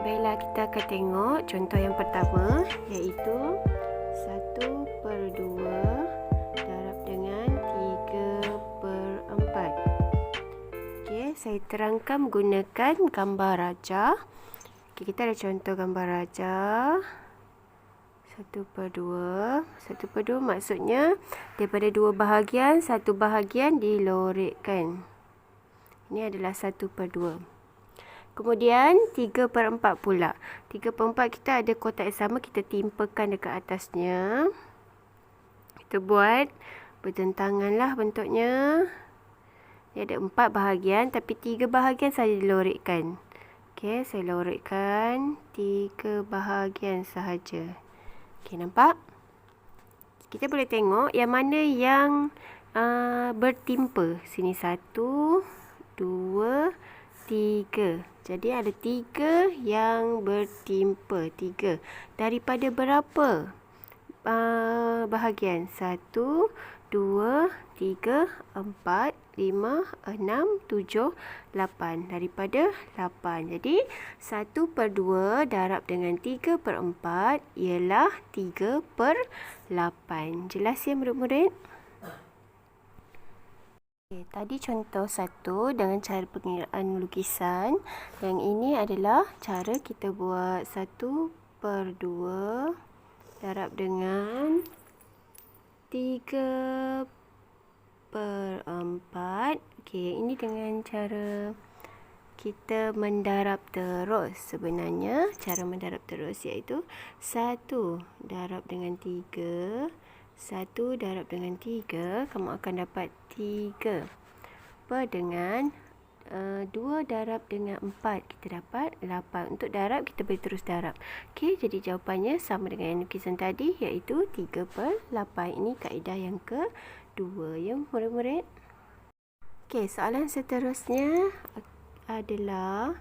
Baiklah, kita akan tengok contoh yang pertama, iaitu 1/2 darab dengan 3/4. Okey, saya terangkan menggunakan gambar rajah. Okey, kita ada contoh gambar rajah. 1/2. 1/2 maksudnya daripada dua bahagian, satu bahagian dilorikkan. Ini adalah 1/2. Kemudian 3/4 pula. 3/4 kita ada kotak yang sama, kita timpakan dekat atasnya. Kita buat bertentangan lah bentuknya. Dia ada 4 bahagian tapi 3 bahagian saja dilorikkan. Okey, saya lorikkan 3 bahagian sahaja. Okey, nampak? Kita boleh tengok yang mana yang bertimpa. Sini 1, 2, 3. Jadi ada 3 yang bertimpa. 3. Daripada berapa bahagian? 1, 2, 3, 4, 5, 6, 7, 8. Daripada 8. Jadi 1/2 darab dengan 3/4 ialah 3/8. Jelas ya murid-murid? Okay, tadi contoh 1 dengan cara pengiraan lukisan. Yang ini adalah cara kita buat 1/2 darab dengan 3/4. Okey, ini dengan cara kita mendarab terus. Sebenarnya cara mendarab terus iaitu 1 darab dengan 3. 1 darab dengan 3, kamu akan dapat 3 dengan 2 darab dengan 4, kita dapat 8. Untuk darab, kita boleh terus darab. Okey, jadi jawapannya sama dengan lukisan tadi, iaitu 3/8. Ini kaedah yang kedua ya murid-murid. Okey, soalan seterusnya adalah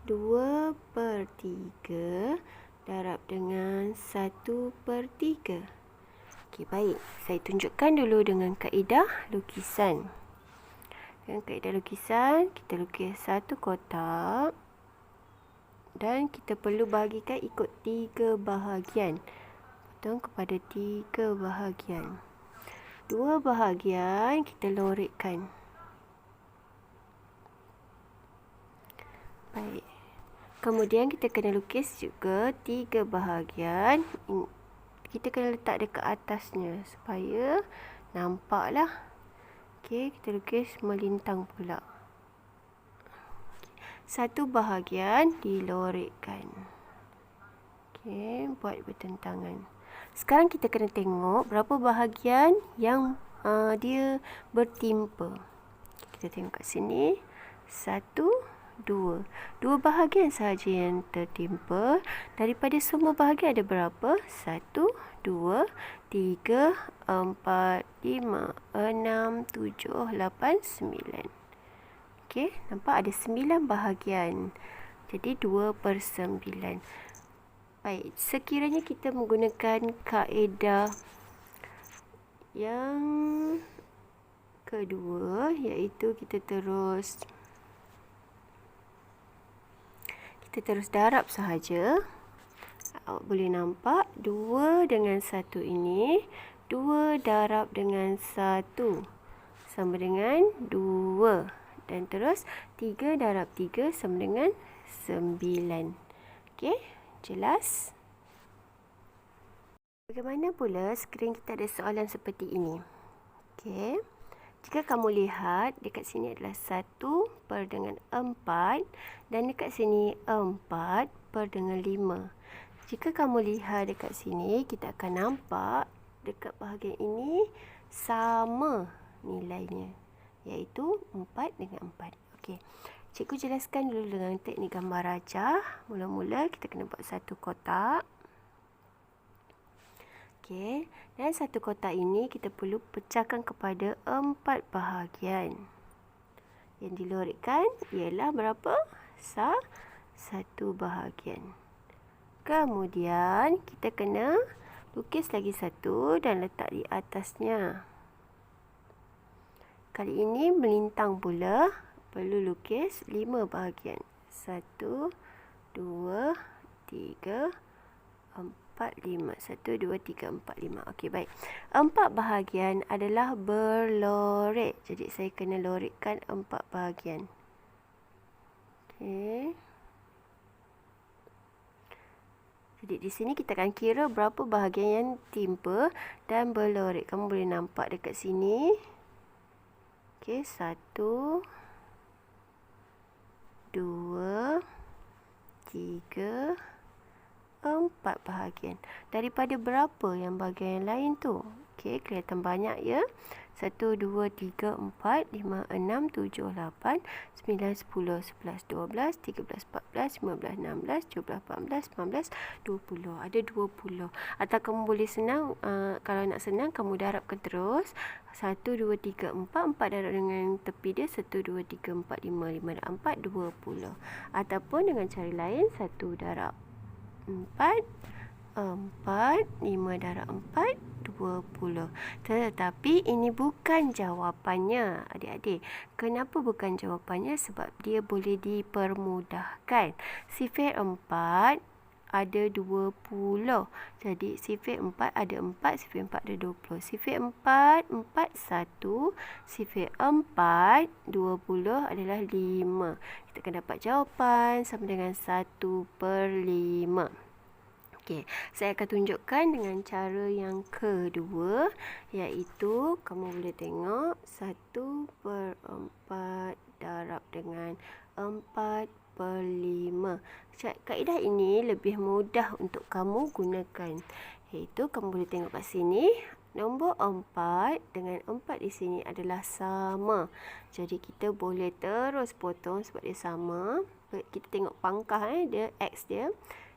2/3 darab dengan 1/3. Okey, baik. Saya tunjukkan dulu dengan kaedah lukisan. Dengan kaedah lukisan, kita lukis satu kotak. Dan kita perlu bahagikan ikut 3 bahagian. Potong kepada 3 bahagian. 2 bahagian kita lorikkan. Baik. Kemudian kita kena lukis juga 3 bahagian. Kita kena letak dekat atasnya supaya nampaklah. Okey, kita lukis melintang pula. Satu bahagian dilorikkan. Okey, buat bertentangan. Sekarang kita kena tengok berapa bahagian yang dia bertimpa. Kita tengok kat sini. 1, 2. 2 bahagian sahaja yang tertimpa. Daripada semua bahagian ada berapa? 1, 2, 3, 4, 5, 6, 7, 8, 9. Okey, nampak ada 9 bahagian. Jadi 2/9. Baik, sekiranya kita menggunakan kaedah yang kedua, iaitu kita terus darab sahaja. Awak boleh nampak 2 dengan 1 ini, 2 darab dengan 1 sama dengan 2. Dan terus 3 darab 3 sama dengan 9. Okey, jelas? Bagaimana pula sekiranya kita ada soalan seperti ini? Okey. Jika kamu lihat, dekat sini adalah 1/4 dan dekat sini 4/5. Jika kamu lihat dekat sini, kita akan nampak dekat bahagian ini sama nilainya, iaitu 4 dengan 4. Okey. Cikgu jelaskan dulu dengan teknik gambar rajah. Mula-mula kita kena buat satu kotak. Okey, dan satu kotak ini kita perlu pecahkan kepada 4 bahagian. Yang dilorikkan ialah berapa? Satu bahagian. Kemudian kita kena lukis lagi satu dan letak di atasnya. Kali ini melintang pula, perlu lukis 5 bahagian. 1, 2, 3, 4, 5. 1, 2, 3, 4, 5. Okey, baik. 4 bahagian adalah berlorek. Jadi, saya kena lorekkan 4 bahagian. Okey. Jadi, di sini kita akan kira berapa bahagian yang timpa dan berlorek. Kamu boleh nampak dekat sini. Okey, 1, 2, 3, 4 bahagian. Daripada berapa yang bahagian yang lain tu? Okey, kelihatan banyak ya. 1, 2, 3, 4, 5, 6, 7, 8, 9, 10, 11, 12, 13, 14, 15, 16, 17, 18, 19, 20. Ada 20. Atau kamu boleh senang, kalau nak senang, kamu darabkan terus. 1, 2, 3, 4. 4 darab dengan tepi dia. 1, 2, 3, 4, 5. 5 darab 4, 20. Ataupun dengan cara lain, 1 darab 4, 5 darab 4, 20. Tetapi ini bukan jawapannya, adik-adik. Kenapa bukan jawapannya? Sebab dia boleh dipermudahkan. Sifar 4 ada 20. Jadi sifar 4 ada 4, sifar 4 ada 20. Sifar 4, 4, 1. Sifar 4, 20 adalah 5. Kita akan dapat jawapan sama dengan 1/5. Okey, saya akan tunjukkan dengan cara yang kedua, iaitu kamu boleh tengok 1/4 darab dengan 4/5. Kaedah ini lebih mudah untuk kamu gunakan. Iaitu kamu boleh tengok kat sini, nombor 4 dengan 4 di sini adalah sama. Jadi kita boleh terus potong sebab dia sama. Kita tengok pangkah dia, X dia.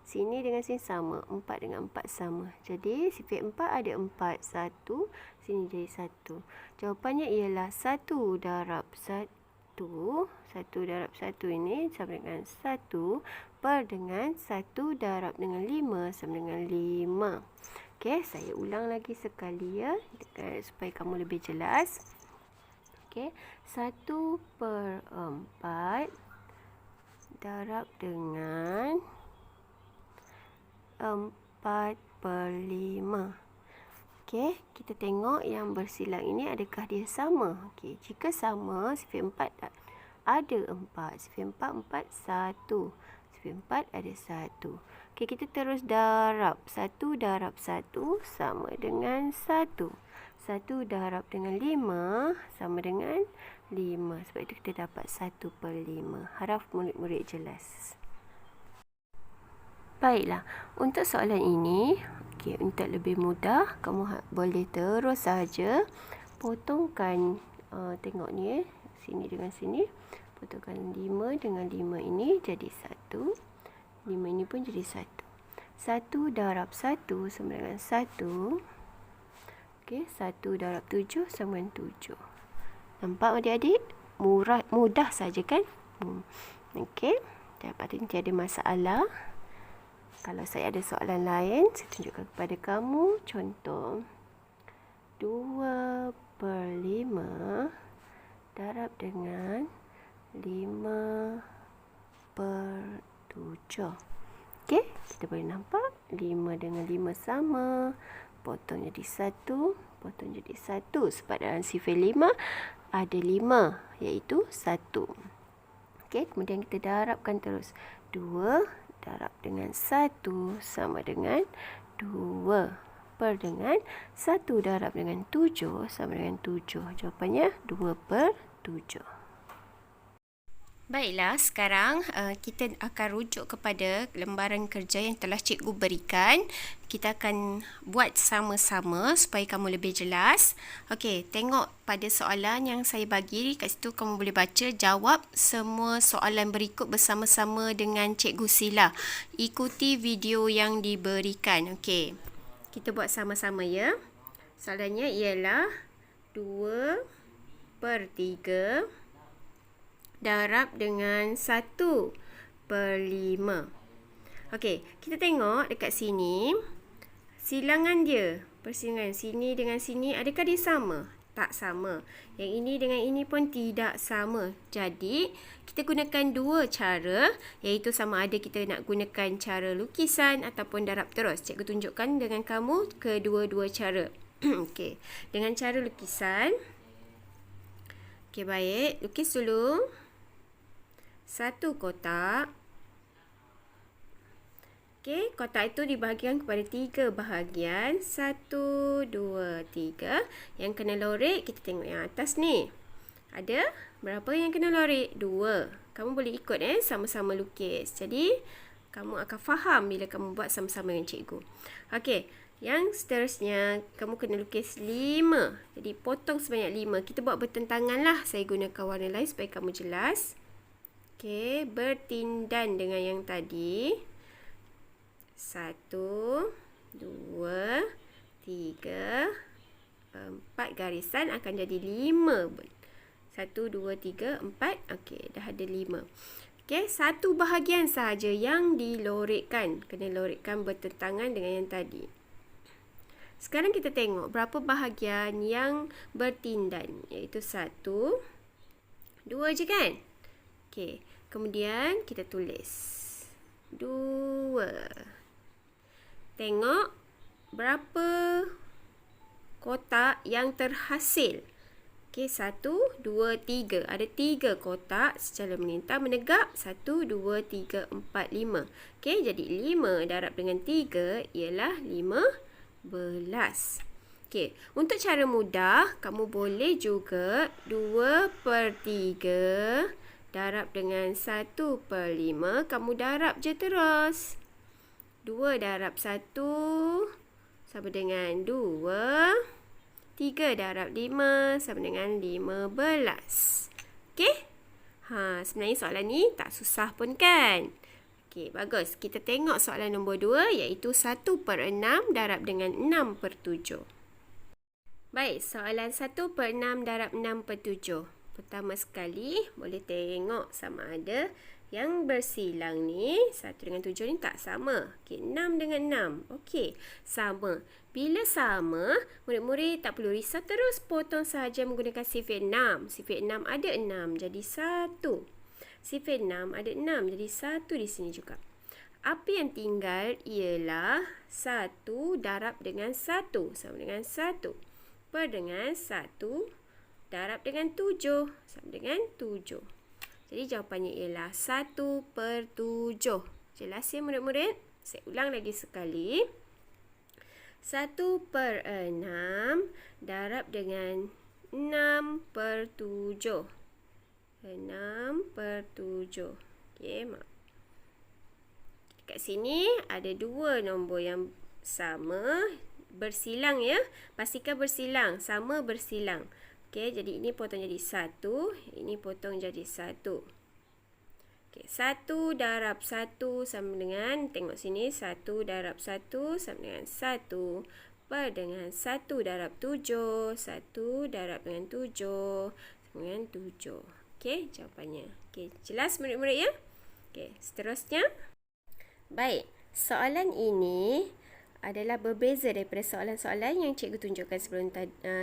Sini dengan sini sama. 4 dengan 4 sama. Jadi, sifar 4 ada 4. 1. Sini jadi 1. Jawapannya ialah 1 darab 1. 1 darab 1 ini sama dengan 1 per dengan 1 darab dengan 5 sama dengan 5. Okey, saya ulang lagi sekali ya. Supaya kamu lebih jelas. Okey, 1/4 darab dengan 4/5. Okey, kita tengok yang bersilang ini adakah dia sama? Okey, jika sama, sifar 4 ada 4. Sifar 4, 4, 1. Sifar 4 ada 1. Okey, kita terus darab. 1 darab 1 sama dengan 1. 1 darab dengan 5 sama dengan 5. Sebab itu kita dapat 1/5. Harap murid-murid jelas. Baiklah, untuk soalan ini, untuk lebih mudah, kamu boleh terus saja potongkan, tengok ni, sini dengan sini, potongkan 5 dengan 5 ini jadi 1, 5 ini pun jadi 1. 1 darab 1 sama dengan 1, 1 darab 7 sama dengan 7. Nampak adik-adik? Mudah saja kan? Okey, dapat tiada masalah. Kalau saya ada soalan lain, saya tunjukkan kepada kamu. Contoh, 2/5 darab dengan 5/7. Okey, kita boleh nampak 5 dengan 5 sama. Potong jadi 1, potong jadi 1. Sebab dalam sifar 5 ada 5, iaitu 1. Okey, kemudian kita darabkan terus. 2 darab dengan 1 sama dengan 2 per dengan 1 darab dengan 7 sama dengan 7. Jawapannya 2/7. Baiklah, sekarang kita akan rujuk kepada lembaran kerja yang telah cikgu berikan. Kita akan buat sama-sama supaya kamu lebih jelas. Okey, tengok pada soalan yang saya bagi. Kat situ kamu boleh baca, jawab semua soalan berikut bersama-sama dengan Cikgu Sila. Ikuti video yang diberikan. Okey, kita buat sama-sama ya. Soalannya ialah 2/3 darab dengan 1/5. Okey, kita tengok dekat sini. Silangan dia, persilangan sini dengan sini, adakah dia sama? tak sama. Yang ini dengan ini pun tidak sama. Jadi, kita gunakan dua cara, iaitu sama ada kita nak gunakan cara lukisan ataupun darab terus. Cikgu tunjukkan dengan kamu kedua-dua cara. Okey, dengan cara lukisan. Okey, baik. Lukis dulu. Satu kotak. Okey, kotak itu dibahagikan kepada 3 bahagian. 1, 2, 3. Yang kena lorek, kita tengok yang atas ni. Ada berapa yang kena lorek? 2. Kamu boleh ikut sama-sama lukis. Jadi, kamu akan faham bila kamu buat sama-sama dengan cikgu. Okey, yang seterusnya, kamu kena lukis 5. Jadi, potong sebanyak 5. Kita buat bertentangan lah. Saya gunakan warna lain supaya kamu jelas. Okey, bertindan dengan yang tadi. 1, 2, 3, 4 garisan akan jadi 5. 1, 2, 3, 4. Okey, dah ada 5. Okey, satu bahagian sahaja yang dilorekkan. Kena lorekkan bertentangan dengan yang tadi. Sekarang kita tengok berapa bahagian yang bertindan. Iaitu 1, 2 je kan? Okey, kemudian kita tulis 2. Tengok berapa kotak yang terhasil. Okey, 1, 2, 3. Ada 3 kotak secara melintang menegak. 1, 2, 3, 4, 5. Okey, jadi 5 darab dengan 3 ialah 15. Okey, untuk cara mudah, kamu boleh juga 2/3 darab dengan 1/5. Kamu darab je terus. 2 darab 1 sama dengan 2. 3 darab 5 sama dengan 15. Okey? Sebenarnya soalan ni tak susah pun kan? Okey, bagus. Kita tengok soalan nombor 2 iaitu 1/6 darab dengan 6/7. Baik, soalan 1/6 darab 6/7. Pertama sekali, boleh tengok sama ada yang bersilang ni, 1 dengan 7 ni tak sama. Okey, 6 dengan 6. Okey, sama. Bila sama, murid-murid tak perlu risau, terus potong sahaja menggunakan sifir 6. Sifir 6 ada 6, jadi 1. Sifir 6 ada 6, jadi 1 di sini juga. Apa yang tinggal ialah 1 darab dengan 1 sama dengan 1. Per dengan 1 darab dengan 7 sama dengan 7. Jadi jawapannya ialah 1/7. Jelas ya murid-murid? Saya ulang lagi sekali. 1/6 darab dengan 6/7. 6/7. Okey, mak. Kat sini ada 2 nombor yang sama. Bersilang ya. Pastikan bersilang. Sama bersilang. Okey, jadi ini potong jadi 1. Ini potong jadi 1. Okey, 1 darab 1 sama dengan, tengok sini, 1 darab 1 sama dengan 1. Per dengan 1 darab 7. 1 darab dengan 7 sama dengan 7. Okey, jawapannya. Okey, jelas murid-murid ya? Okey, seterusnya. Baik, soalan ini adalah berbeza daripada soalan-soalan yang cikgu tunjukkan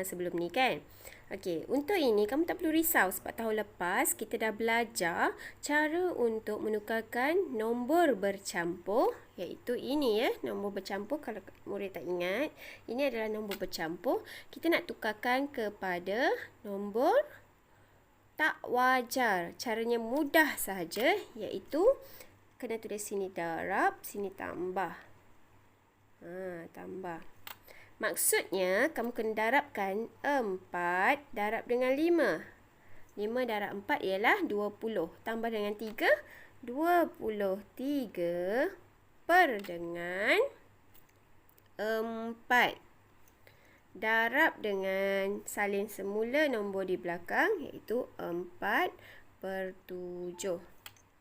sebelum ni kan. Okey, untuk ini kamu tak perlu risau sebab tahun lepas kita dah belajar cara untuk menukarkan nombor bercampur, iaitu ini ya, nombor bercampur. Kalau murid tak ingat, ini adalah nombor bercampur. Kita nak tukarkan kepada nombor tak wajar. Caranya mudah sahaja, iaitu kena tulis sini darab, sini tambah. Tambah. Maksudnya, kamu kena darabkan 4 darab dengan 5. 5 darab 4 ialah 20. Tambah dengan 3, 23 per dengan 4. Darab dengan salin semula nombor di belakang, iaitu 4/7.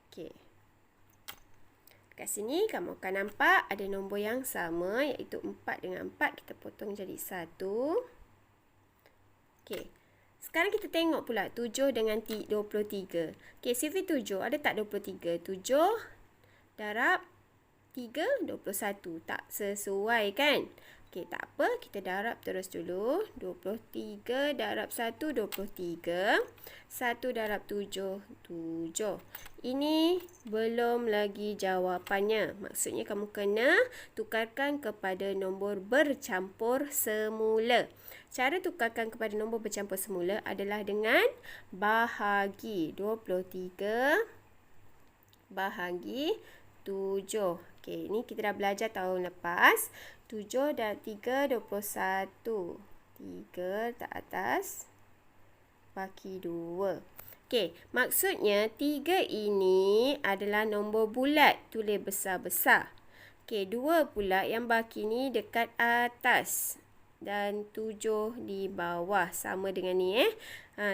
Okey. Kat sini kamu akan nampak ada nombor yang sama, iaitu 4 dengan 4. Kita potong jadi 1. Okey. Sekarang kita tengok pula 7 dengan 23. Okey, sifir 7 ada tak 23? 7 darab 3, 21. Tak sesuai kan? Okey, tak apa. Kita darab terus dulu. 23 darab 1, 23. 1 darab 7, 7. Ini belum lagi jawapannya. Maksudnya kamu kena tukarkan kepada nombor bercampur semula. Cara tukarkan kepada nombor bercampur semula adalah dengan bahagi 23 bahagi 7. Okey, ni kita dah belajar tahun lepas. 7 dan 3, 21. 3 tak atas. Bagi 2. Okey, maksudnya 3 ini adalah nombor bulat. Tulis besar-besar. Okey, 2 pula yang baki ni dekat atas. Dan 7 di bawah. Sama dengan ni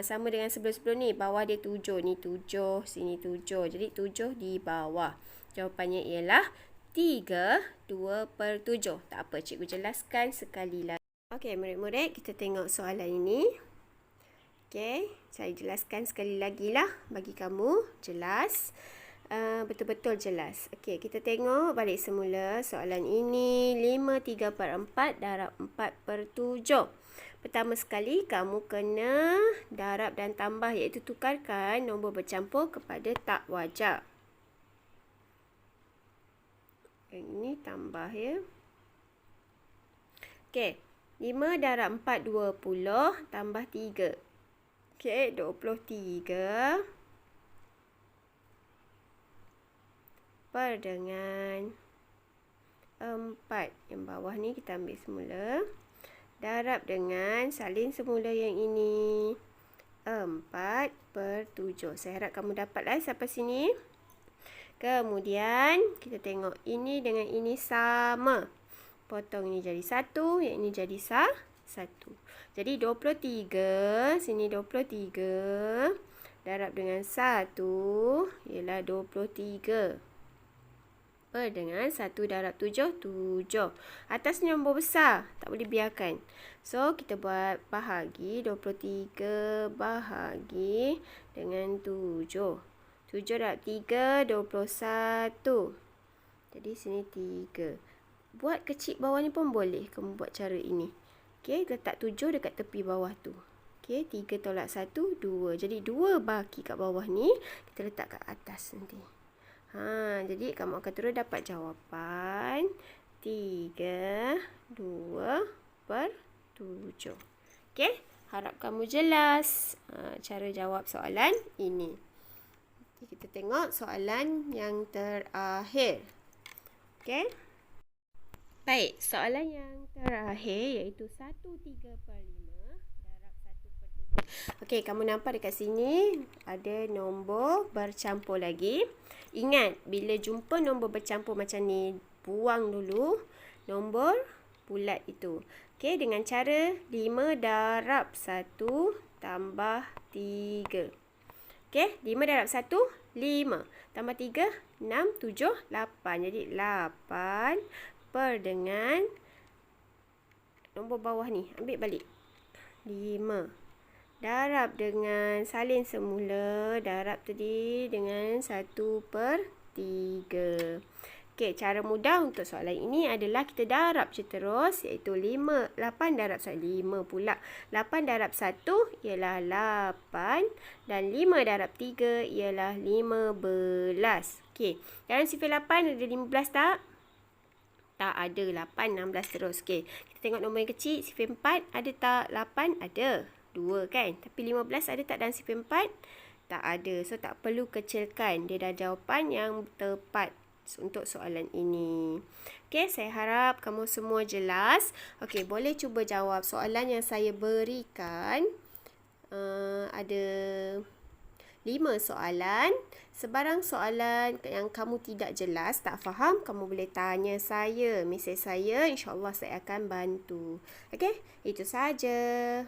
sama dengan sebelum-sebelum ni. Bawah dia 7. Ni 7. Sini 7. Jadi 7 di bawah. Jawapannya ialah 3, 2/7. Tak apa, cikgu jelaskan sekali lagi. Okey, murid-murid, kita tengok soalan ini. Okey, saya jelaskan sekali lagi lah bagi kamu. Jelas. Betul-betul jelas. Okey, kita tengok balik semula soalan ini. 5 3/4 darab 4/7. Pertama sekali, kamu kena darab dan tambah, iaitu tukarkan nombor bercampur kepada tak wajar. Ini tambah ya. Okey, 5 darab 4, 20 tambah 3. Okey, 23 per dengan 4. Yang bawah ni kita ambil semula. Darab dengan salin semula yang ini. 4/7. Saya harap kamu dapatlah sampai sini. Kemudian kita tengok ini dengan ini sama. Potong ini jadi 1, yang ini jadi 1. Jadi 23, sini 23 darab dengan 1 ialah 23. Per dengan 1 darab 7, 7. Atas ni nombor besar, tak boleh biarkan. So kita buat bahagi 23 bahagi dengan 7. 7 darab 3, 21. Jadi sini 3. Buat kecil bawah ni pun boleh. Kamu buat cara ini. Okey, letak 7 dekat tepi bawah tu. Okey, 3 tolak 1, 2. Jadi 2 baki kat bawah ni, kita letak kat atas nanti. Jadi kamu akan terus dapat jawapan 3, 2/7. Okey, harap kamu jelas cara jawab soalan ini. Kita tengok soalan yang terakhir. Okey. Baik, soalan yang terakhir iaitu 1/3/5 darab 1/3. Okey, kamu nampak dekat sini ada nombor bercampur lagi. Ingat, bila jumpa nombor bercampur macam ni, buang dulu nombor bulat itu. Okey, dengan cara 5 darab 1 tambah 3. Okey, 5 darab 1, 5. Tambah 3, 6, 7, 8. Jadi 8 per dengan nombor bawah ni. Ambil balik. 5. Darab dengan salin semula. Darab tadi dengan 1/3. Okey, cara mudah untuk soalan ini adalah kita darab je terus, iaitu 8 darab 1, 5 pula. 8 darab 1 ialah 8 dan 5 darab 3 ialah 15. Okey, dalam sifar 8 ada 15 tak? Tak ada. 8, 16 terus. Okey, kita tengok nombor yang kecil. Sifar 4 ada tak? 8 ada. 2 kan? Tapi 15 ada tak dalam sifar 4? Tak ada. So, tak perlu kecilkan. Dia dah jawapan yang tepat untuk soalan ini. Okey, saya harap kamu semua jelas. Okey, boleh cuba jawab soalan yang saya berikan. Ada 5 soalan. Sebarang soalan yang kamu tidak jelas, tak faham, kamu boleh tanya saya, mesej saya. InsyaAllah saya akan bantu. Okey, itu saja.